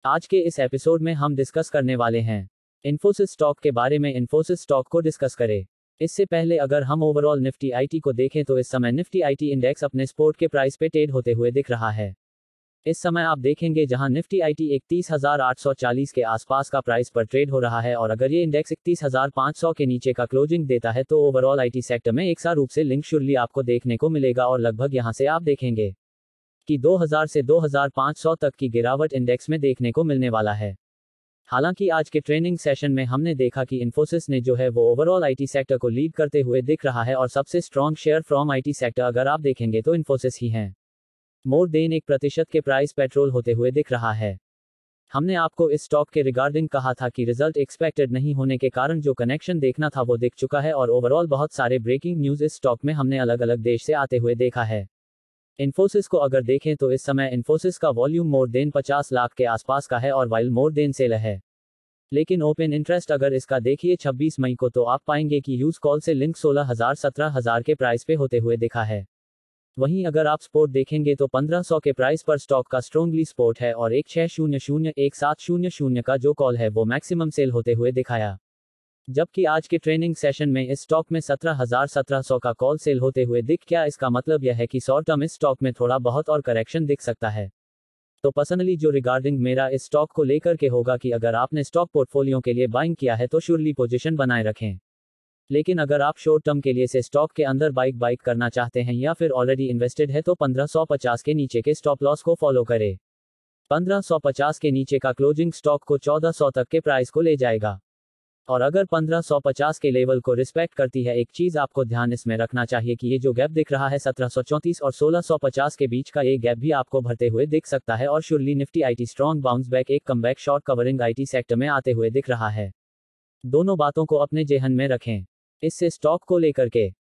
आज के इस एपिसोड में हम डिस्कस करने वाले हैं इन्फोसिस स्टॉक के बारे में। इन्फोसिस स्टॉक को डिस्कस करें इससे पहले अगर हम ओवरऑल निफ्टी आईटी को देखें तो इस समय निफ्टी आईटी इंडेक्स अपने सपोर्ट के प्राइस पे ट्रेड होते हुए दिख रहा है। इस समय आप देखेंगे जहां निफ्टी आईटी 31,840 के आसपास का प्राइस पर ट्रेड हो रहा है और अगर ये इंडेक्स 31,500 के नीचे का क्लोजिंग देता है तो ओवरऑल आईटी सेक्टर में एक सा रूप से लिंक surely आपको देखने को मिलेगा और लगभग यहां से आप देखेंगे कि 2000 से 2500 तक की गिरावट इंडेक्स में देखने को मिलने वाला है। हालांकि आज के ट्रेनिंग सेशन में हमने देखा कि इन्फोसिस ने जो है वो ओवरऑल आईटी सेक्टर को लीड करते हुए दिख रहा है और सबसे strong share from IT sector अगर आप देखेंगे तो इन्फोसिस ही हैं। मोर देन 1% के प्राइस पेट्रोल होते हुए दिख रहा है। हमने आपको इस स्टॉक के रिगार्डिंग कहा था कि रिजल्ट एक्सपेक्टेड नहीं होने के कारण जो कनेक्शन देखना था वो दिख चुका है और ओवरऑल बहुत सारे ब्रेकिंग न्यूज इस स्टॉक में हमने अलग अलग देश से आते हुए देखा है। इन्फोसिस को अगर देखें तो इस समय इन्फोसिस का वॉल्यूम मोर देन 50 लाख के आसपास का है और वाइल मोर देन सेल है। लेकिन ओपन इंटरेस्ट अगर इसका देखिए 26 मई को तो आप पाएंगे कि यूज कॉल से लिंक 16,000-17,000 के प्राइस पे होते हुए दिखा है। वहीं अगर आप सपोर्ट देखेंगे तो 1500 के प्राइस पर स्टॉक का स्ट्रॉन्गली सपोर्ट है और 1600-1700 का जो कॉल है वो मैक्सिमम सेल होते हुए दिखाया। जबकि आज के ट्रेनिंग सेशन में इस स्टॉक में 17,1700 का कॉल सेल होते हुए दिख क्या इसका मतलब यह है कि शॉर्ट टर्म इस स्टॉक में थोड़ा बहुत और करेक्शन दिख सकता है। तो पर्सनली जो रिगार्डिंग मेरा इस स्टॉक को लेकर के होगा कि अगर आपने स्टॉक पोर्टफोलियो के लिए बाइंग किया है तो श्योरली पोजीशन बनाए रखें। लेकिन अगर आप शॉर्ट टर्म के लिए से स्टॉक के अंदर बाइक करना चाहते हैं या फिर ऑलरेडी इन्वेस्टेड है तो 1550 के नीचे के स्टॉप लॉस को फॉलो करें। 1550 के नीचे का क्लोजिंग स्टॉक को 1400 तक के प्राइस को ले जाएगा और अगर 1550 के लेवल को रिस्पेक्ट करती है। एक चीज आपको ध्यान इसमें रखना चाहिए कि ये जो गैप दिख रहा है 1734 और 1650 के बीच का ये गैप भी आपको भरते हुए दिख सकता है और surely Nifty IT strong bounce back एक comeback short covering IT sector में आते हुए दिख रहा है। दोनों बातों को अपने जेहन में रखें। इससे स्टॉक को लेकर के